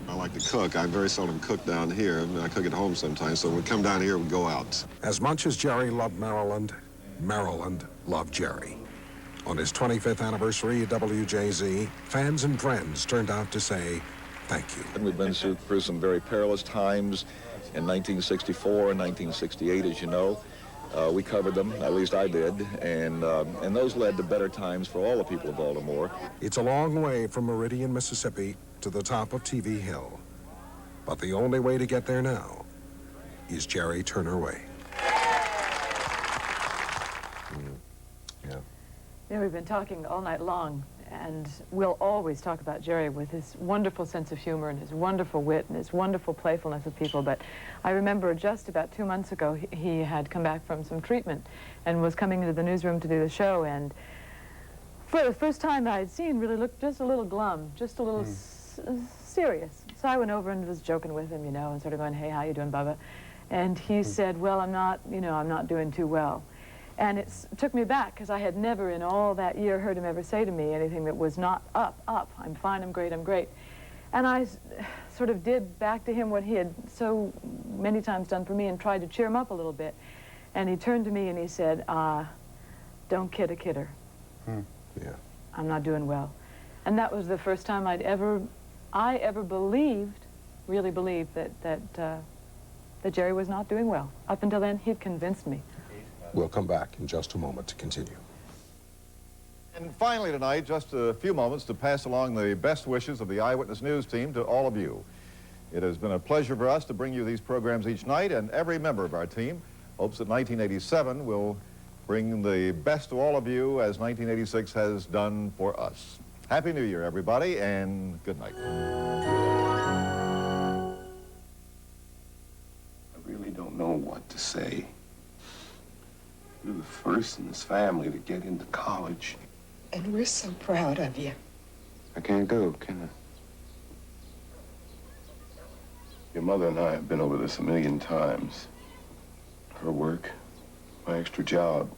I like to cook. I very seldom cook down here. I mean, I cook at home sometimes, so when we come down here, we go out. As much as Jerry loved Maryland, Maryland loved Jerry. On his 25th anniversary at WJZ, fans and friends turned out to say thank you. And we've been through some very perilous times in 1964 and 1968, as you know. We covered them, at least I did, and those led to better times for all the people of Baltimore. It's a long way from Meridian, Mississippi to the top of TV Hill. But the only way to get there now is Jerry Turner Way. Yeah, we've been talking all night long, and we'll always talk about Jerry with his wonderful sense of humor and his wonderful wit and his wonderful playfulness with people. But I remember just about 2 months ago, he had come back from some treatment and was coming into the newsroom to do the show, and for the first time I had seen, really looked just a little glum, just a little serious. So I went over and was joking with him, you know, and sort of going, hey, how you doing, Bubba? And he said, well, I'm not doing too well. And it took me back, because I had never in all that year heard him ever say to me anything that was not up, I'm fine, I'm great, I'm great. And I sort of did back to him what he had so many times done for me and tried to cheer him up a little bit. And he turned to me and he said, don't kid a kidder. Yeah. I'm not doing well. And that was the first time I ever believed, really believed, that Jerry was not doing well. Up until then, he'd convinced me. We'll come back in just a moment to continue. And finally tonight, just a few moments to pass along the best wishes of the Eyewitness News team to all of you. It has been a pleasure for us to bring you these programs each night, and every member of our team hopes that 1987 will bring the best to all of you as 1986 has done for us. Happy New Year, everybody, and good night. I really don't know what to say. You're the first in this family to get into college. And we're so proud of you. I can't go, can I? Your mother and I have been over this 1,000,000 times. Her work, my extra job.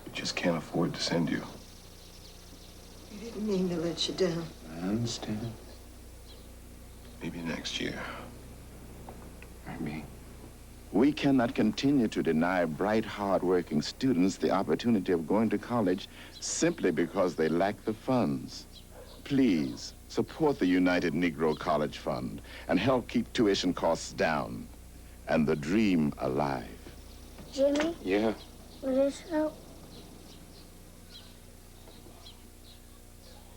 We just can't afford to send you. We didn't mean to let you down. I understand. Maybe next year. Maybe. We cannot continue to deny bright, hard-working students the opportunity of going to college simply because they lack the funds. Please, support the United Negro College Fund and help keep tuition costs down and the dream alive. Jimmy? Yeah? What is help?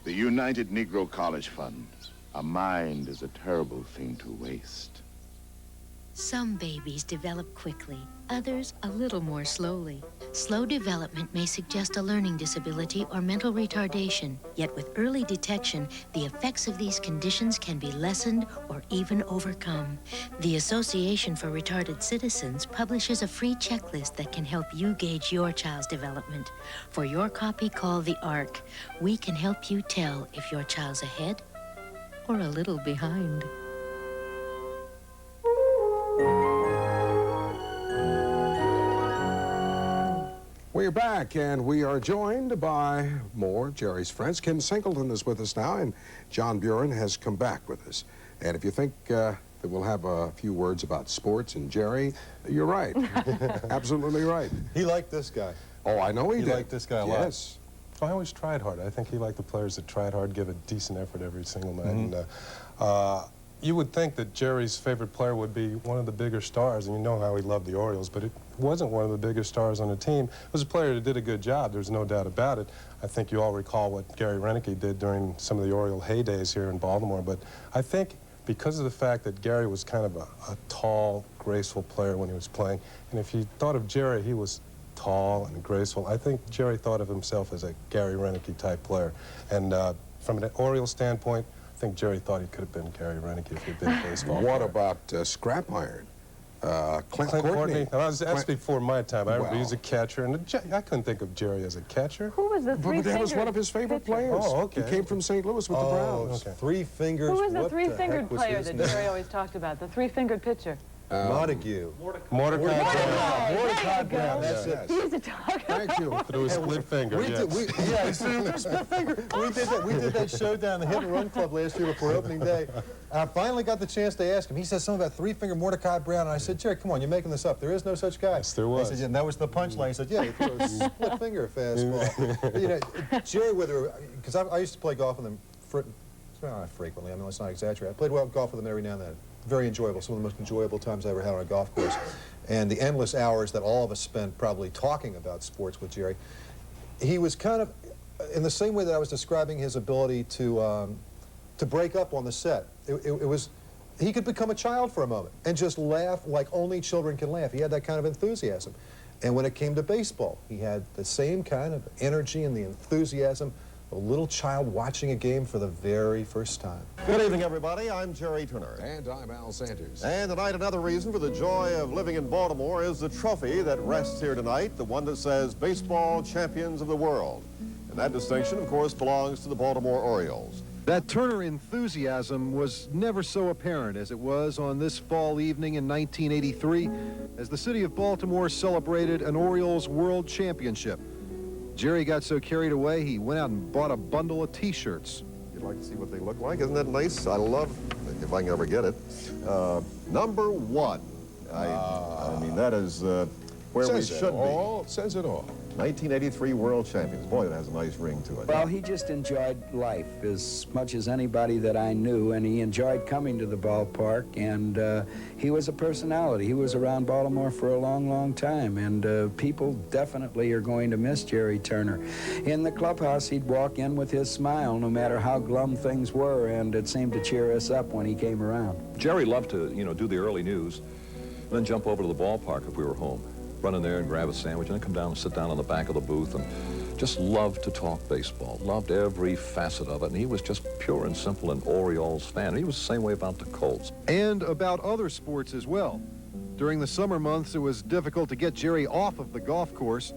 The United Negro College Fund. A mind is a terrible thing to waste. Some babies develop quickly, others a little more slowly. Slow development may suggest a learning disability or mental retardation, yet with early detection, the effects of these conditions can be lessened or even overcome. The Association for Retarded Citizens publishes a free checklist that can help you gauge your child's development. For your copy, call the ARC. We can help you tell if your child's ahead or a little behind. We're back, and we are joined by more Jerry's friends. Ken Singleton is with us now, and John Buren has come back with us. And if you think that we'll have a few words about sports and Jerry, you're right. Absolutely right. He liked this guy. Oh, I know he did. He liked this guy a lot. Yes. I always tried hard. I think he liked the players that tried hard, give a decent effort every single night. Mm-hmm. And you would think that Jerry's favorite player would be one of the bigger stars, and you know how he loved the Orioles, but it wasn't one of the bigger stars on the team. It was a player that did a good job, there's no doubt about it. I think you all recall what Gary Renicky did during some of the Oriole heydays here in Baltimore, but I think because of the fact that Gary was kind of a tall, graceful player when he was playing, and if you thought of Jerry, he was tall and graceful. I think Jerry thought of himself as a Gary Renicky type player. And from an Oriole standpoint, I think Jerry thought he could have been Gary Renicky if he'd been a baseball player. What about Scrap Iron? Clint Courtney. That's before my time. I remember he was a catcher, and I couldn't think of Jerry as a catcher. Who was the three-fingered? That was one of his favorite players. Oh, okay. He came from St. Louis with the Browns. Okay. Three fingers. Who was the three-fingered player that Jerry always talked about? The three-fingered pitcher. Montague. Mordecai Brown. That's it. He's a talker. Thank you. Through a split finger, split finger. We did that show down the Hit and Run Club last year before opening day. I finally got the chance to ask him. He said something about three-finger Mordecai Brown, and I said, Jerry, come on, you're making this up. There is no such guy. Yes, there was. He said, yeah, and that was the punchline. He said, yeah, he threw a split finger fastball. But, you know, Jerry, because I used to play golf with him not frequently. I mean, let's not exaggerate. I played golf with him every now and then. Very enjoyable, some of the most enjoyable times I ever had on a golf course. And the endless hours that all of us spent probably talking about sports with Jerry. He was kind of, in the same way that I was describing his ability to break up on the set. He could become a child for a moment and just laugh like only children can laugh. He had that kind of enthusiasm. And when it came to baseball, he had the same kind of energy and the enthusiasm a little child watching a game for the very first time. Good evening, everybody. I'm Jerry Turner. And I'm Al Sanders. And tonight, another reason for the joy of living in Baltimore is the trophy that rests here tonight, the one that says Baseball Champions of the World. And that distinction, of course, belongs to the Baltimore Orioles. That Turner enthusiasm was never so apparent as it was on this fall evening in 1983 as the city of Baltimore celebrated an Orioles World Championship. Jerry got so carried away, he went out and bought a bundle of T-shirts. You'd like to see what they look like? Isn't that nice? I love, if I can ever get it, number 1. I mean, that is where we should be. Says it all. 1983 World Champions. Boy, that has a nice ring to it. Well, he just enjoyed life as much as anybody that I knew, and he enjoyed coming to the ballpark, and he was a personality. He was around Baltimore for a long, long time, and people definitely are going to miss Jerry Turner. In the clubhouse, he'd walk in with his smile, no matter how glum things were, and it seemed to cheer us up when he came around. Jerry loved to, do the early news, and then jump over to the ballpark if we were home. Run in there and grab a sandwich, and then come down and sit down on the back of the booth, and just loved to talk baseball, loved every facet of it, and he was just pure and simple an Orioles fan. And he was the same way about the Colts. And about other sports as well. During the summer months, it was difficult to get Jerry off of the golf course,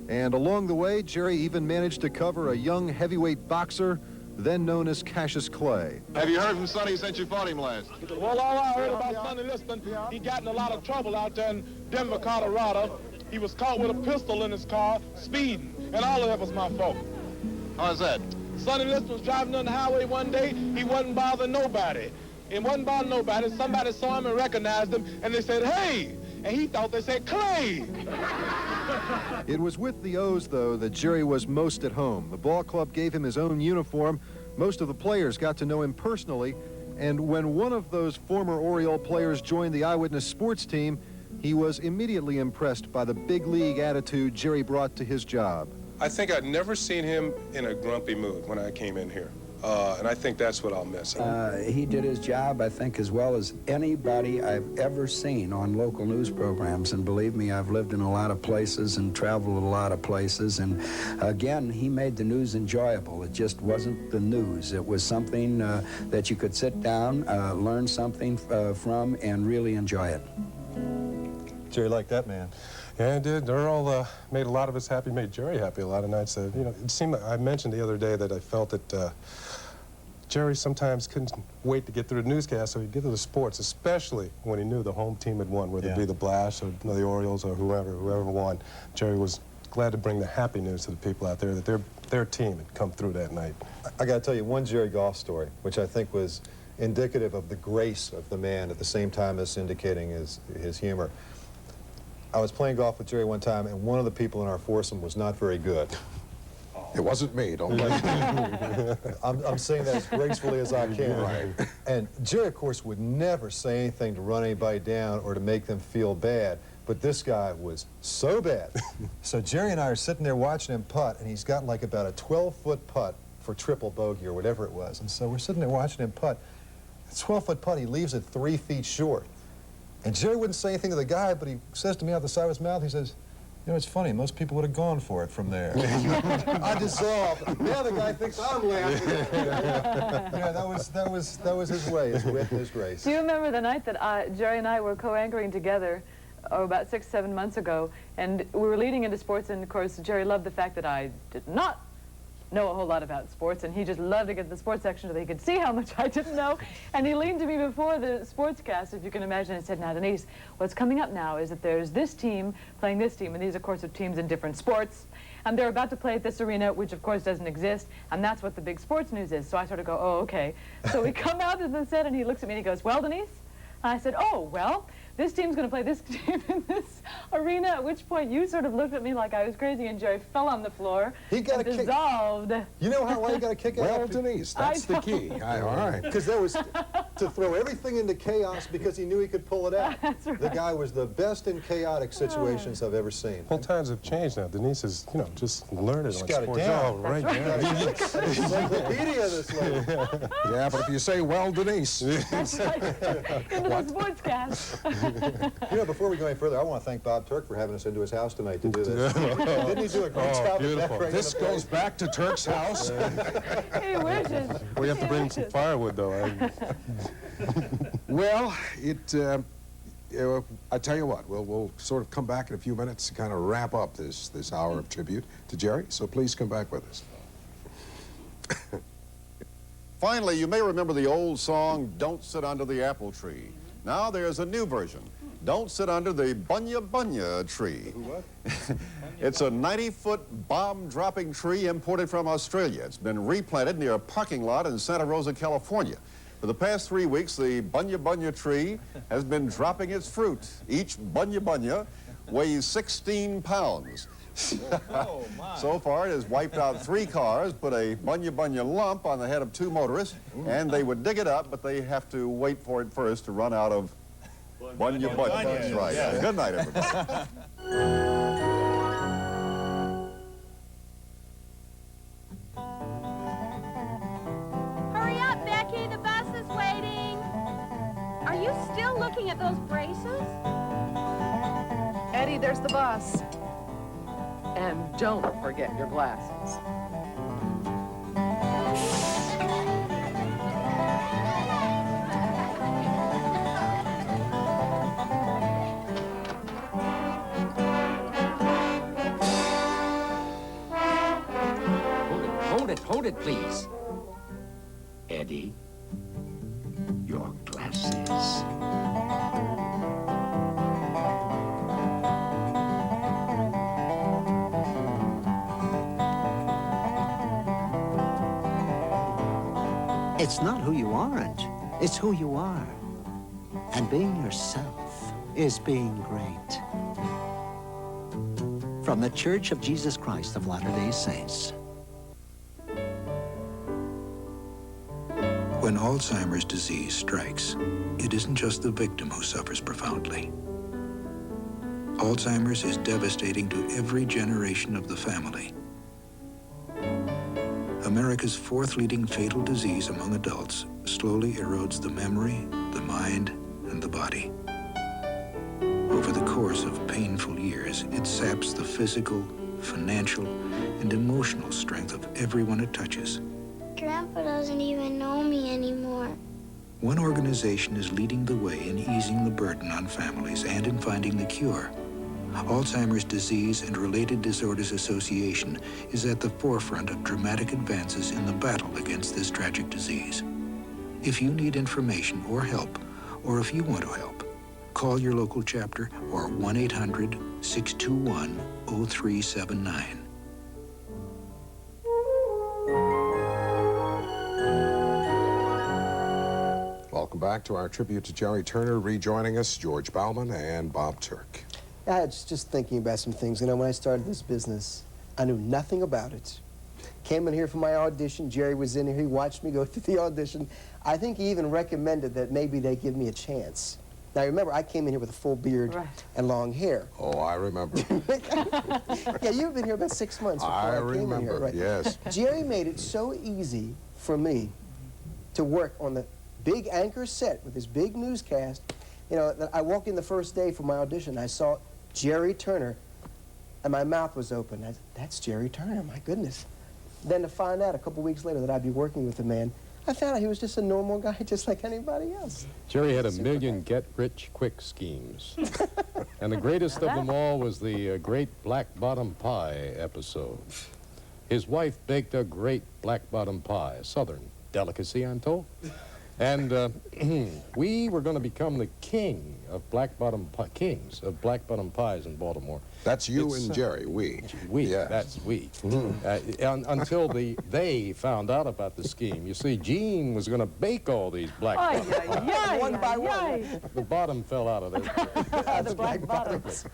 and along the way, Jerry even managed to cover a young heavyweight boxer, then known as Cassius Clay. Have you heard from Sonny since you fought him last? Well, all I heard about Sonny Liston, he got in a lot of trouble out there in Denver, Colorado. He was caught with a pistol in his car, speeding, and all of that was my fault. How's that? Sonny Liston was driving on the highway one day. He wasn't bothering nobody. He wasn't bothering nobody. Somebody saw him and recognized him, and they said, "Hey!" And he thought they said, "Clay!" It was with the O's, though, that Jerry was most at home. The ball club gave him his own uniform. Most of the players got to know him personally, and when one of those former Oriole players joined the Eyewitness sports team, he was immediately impressed by the big league attitude Jerry brought to his job. I think I'd never seen him in a grumpy mood when I came in here. And I think that's what I'll miss. He did his job, I think, as well as anybody I've ever seen on local news programs. And believe me, I've lived in a lot of places and traveled a lot of places. And again, he made the news enjoyable. It just wasn't the news. It was something that you could sit down, learn something from, and really enjoy it. Jerry liked that man. Yeah, it did. Earl made a lot of us happy, made Jerry happy a lot of nights. It seemed like I mentioned the other day that I felt that Jerry sometimes couldn't wait to get through the newscast, so he'd get to the sports, especially when he knew the home team had won, whether it be the Blast or the Orioles or whoever won. Jerry was glad to bring the happy news to the people out there that their team had come through that night. I got to tell you one Jerry Goff story, which I think was indicative of the grace of the man at the same time as indicating his humor. I was playing golf with Jerry one time, and one of the people in our foursome was not very good. It wasn't me, don't blame me. I'm saying that as gracefully as I can. Right. And Jerry, of course, would never say anything to run anybody down or to make them feel bad, but this guy was so bad. So Jerry and I are sitting there watching him putt, and he's got like about a 12-foot putt for triple bogey or whatever it was. And so we're sitting there watching him putt. The 12-foot putt, he leaves it 3 feet short. And Jerry wouldn't say anything to the guy, but he says to me out the side of his mouth, he says, "You know, it's funny, most people would have gone for it from there." I dissolved. Now the guy thinks I'm laughing. Yeah, that was his way, his wit and his grace. Do you remember the night that Jerry and I were co-anchoring together, about 6, 7 months ago, and we were leading into sports, and of course Jerry loved the fact that I did not know a whole lot about sports, and he just loved to get to the sports section so that he could see how much I didn't know. And he leaned to me before the sportscast, if you can imagine, and said, "Now, Denise, what's coming up now is that there's this team playing this team, and these, of course, are teams in different sports, and they're about to play at this arena, which, of course, doesn't exist, and that's what the big sports news is." So I sort of go, "Oh, okay." So we come out to the set, and he looks at me, and he goes, "Well, Denise?" And I said, "Oh, well, this team's going to play this team in this arena," at which point you sort of looked at me like I was crazy, and Jerry fell on the floor and dissolved. You know why you got to kick it out? Well, Denise, that's the key. All right. Because there was to throw everything into chaos because he knew he could pull it out. That's right. The guy was the best in chachaotic situations I've ever seen. Well, times have changed now. Denise is, just learning on got it sports. down. Oh, right. Encyclopedia, this lady. Yeah, but if you say, "Well, Denise." That's right. Into the sportscast. Before we go any further, I want to thank Bob Bob Turk for having us into his house tonight to do this. Didn't he do a great job? Beautiful. This goes back to Turk's house. He wishes. We have to bring some firewood, though. Well, I tell you what, we'll sort of come back in a few minutes to kind of wrap up this hour of tribute to Jerry, so please come back with us. Finally, you may remember the old song, Don't Sit Under the Apple Tree. Now there's a new version. Don't sit under the bunya bunya tree. What? It's a 90-foot bomb-dropping tree imported from Australia. It's been replanted near a parking lot in Santa Rosa, California. For the past 3 weeks, the bunya bunya tree has been dropping its fruit. Each bunya bunya weighs 16 pounds. Oh, my. So far, it has wiped out 3 cars, put a bunya bunya lump on the head of 2 motorists, and they would dig it up, but they have to wait for it first to run out of bunya bunya. That's right. Yeah. Good night, everybody. Hurry up, Becky. The bus is waiting. Are you still looking at those braces? Eddie, there's the bus. And don't forget your glasses. Hold it, please. Eddie, your glasses. It's not who you aren't, it's who you are. And being yourself is being great. From the Church of Jesus Christ of Latter-day Saints. When Alzheimer's disease strikes, it isn't just the victim who suffers profoundly. Alzheimer's is devastating to every generation of the family. America's 4th leading fatal disease among adults slowly erodes the memory, the mind, and the body. Over the course of painful years, it saps the physical, financial, and emotional strength of everyone it touches. Grandpa doesn't even know me anymore. One organization is leading the way in easing the burden on families and in finding the cure. Alzheimer's Disease and Related Disorders Association is at the forefront of dramatic advances in the battle against this tragic disease. If you need information or help, or if you want to help, call your local chapter or 1-800-621-0379. Welcome back to our tribute to Jerry Turner. Rejoining us, George Bauman and Bob Turk. I was just thinking about some things. You know, when I started this business, I knew nothing about it. Came in here for my audition. Jerry was in here. He watched me go through the audition. I think he even recommended that maybe they give me a chance. Now, remember, I came in here with a full beard and long hair. Oh, I remember. Yeah, you've been here about 6 months before I came in here, right? Yes. Jerry made it so easy for me to work on the big anchor set with his big newscast. You know, I walked in the first day for my audition. I saw Jerry Turner, and my mouth was open. That's Jerry Turner, my goodness. Then to find out a couple weeks later that I'd be working with the man, I found out he was just a normal guy, just like anybody else. Jerry had a million get-rich-quick schemes. And the greatest of them all was the great black bottom pie episode. His wife baked a great black bottom pie, a southern delicacy, I'm told. And we were going to become the kings of black bottom pies in Baltimore. That's you and Jerry, we. We, yes. That's we. Until they found out about the scheme. You see, Gene was going to bake all these black bottom pies. One by one. The bottom fell out of there. The black bottoms.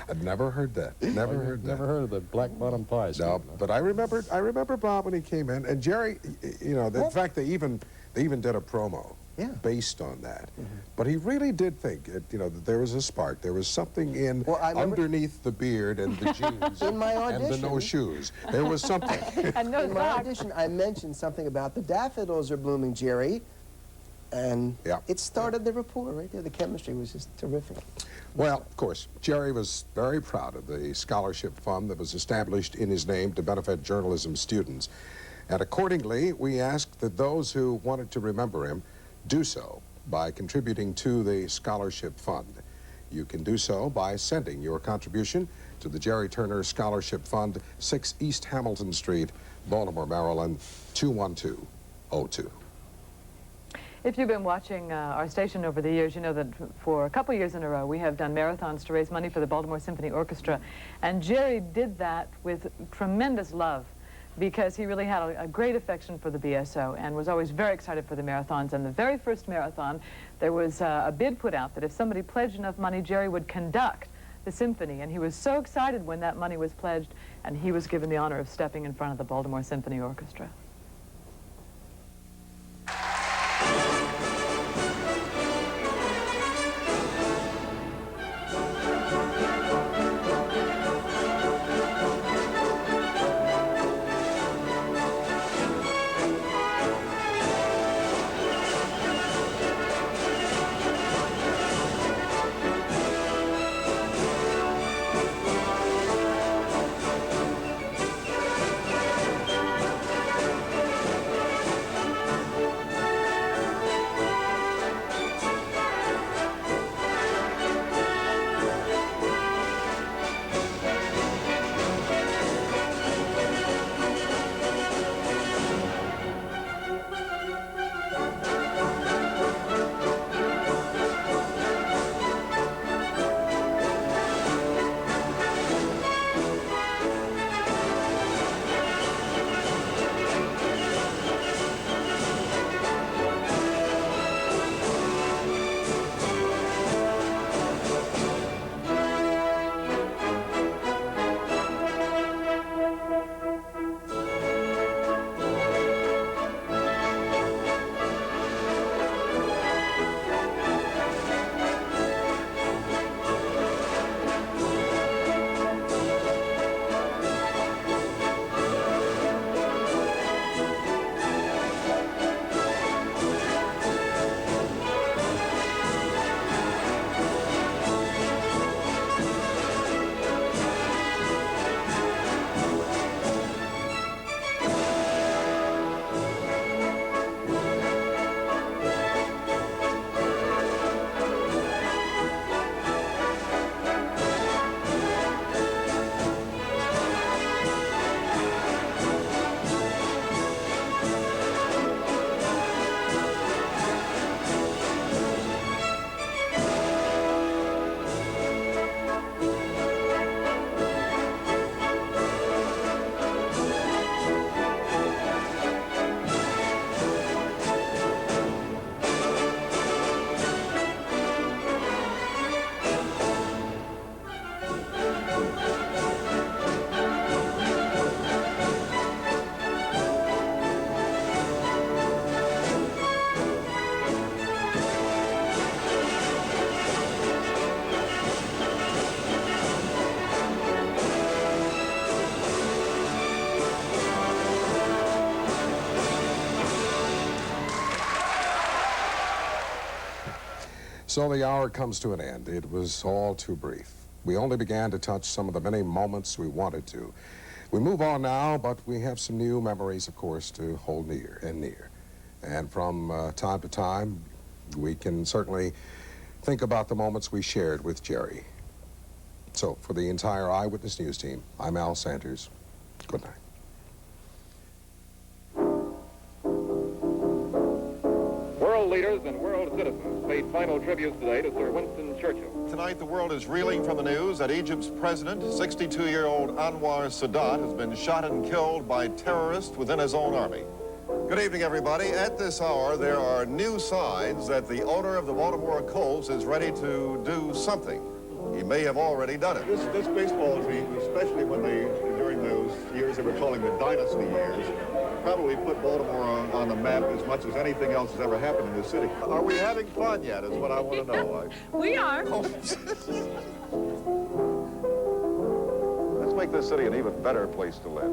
I'd never heard that. Never heard that. Never heard of the black bottom pies. No, but I remember Bob when he came in, and Jerry, you know, in fact, they even did a promo based on that. But he really did think, you know, that there was a spark. There was something in underneath the beard and the jeans In my audition, and the no shoes. There was something. In my audition, I mentioned something about the daffodils are blooming, Jerry. And it started the rapport right there. The chemistry was just terrific. Well, of course, Jerry was very proud of the scholarship fund that was established in his name to benefit journalism students. And accordingly, we asked that those who wanted to remember him do so by contributing to the scholarship fund. You can do so by sending your contribution to the Jerry Turner Scholarship Fund, 6 East Hamilton Street, Baltimore, Maryland, 21202. If you've been watching our station over the years, you know that for a couple years in a row we have done marathons to raise money for the Baltimore Symphony Orchestra. And Jerry did that with tremendous love because he really had a great affection for the BSO and was always very excited for the marathons. And the very first marathon, there was a bid put out that if somebody pledged enough money, Jerry would conduct the symphony. And he was so excited when that money was pledged, and he was given the honor of stepping in front of the Baltimore Symphony Orchestra. So the hour comes to an end. It was all too brief. We only began to touch some of the many moments we wanted to. We move on now, but we have some new memories, of course, to hold near and near. And from time to time, we can certainly think about the moments we shared with Jerry. So for the entire Eyewitness News team, I'm Al Sanders. Good night. World leaders and world citizens paid final tributes today to Sir Winston Churchill. Tonight, the world is reeling from the news that Egypt's president, 62-year-old Anwar Sadat, has been shot and killed by terrorists within his own army. Good evening, everybody. At this hour, there are new signs that the owner of the Baltimore Colts is ready to do something. He may have already done it. This baseball team, especially when during those years they were calling the dynasty years, probably put Baltimore on the map as much as anything else has ever happened in this city. Are we having fun yet, is what I want to know. We are. Let's make this city an even better place to live.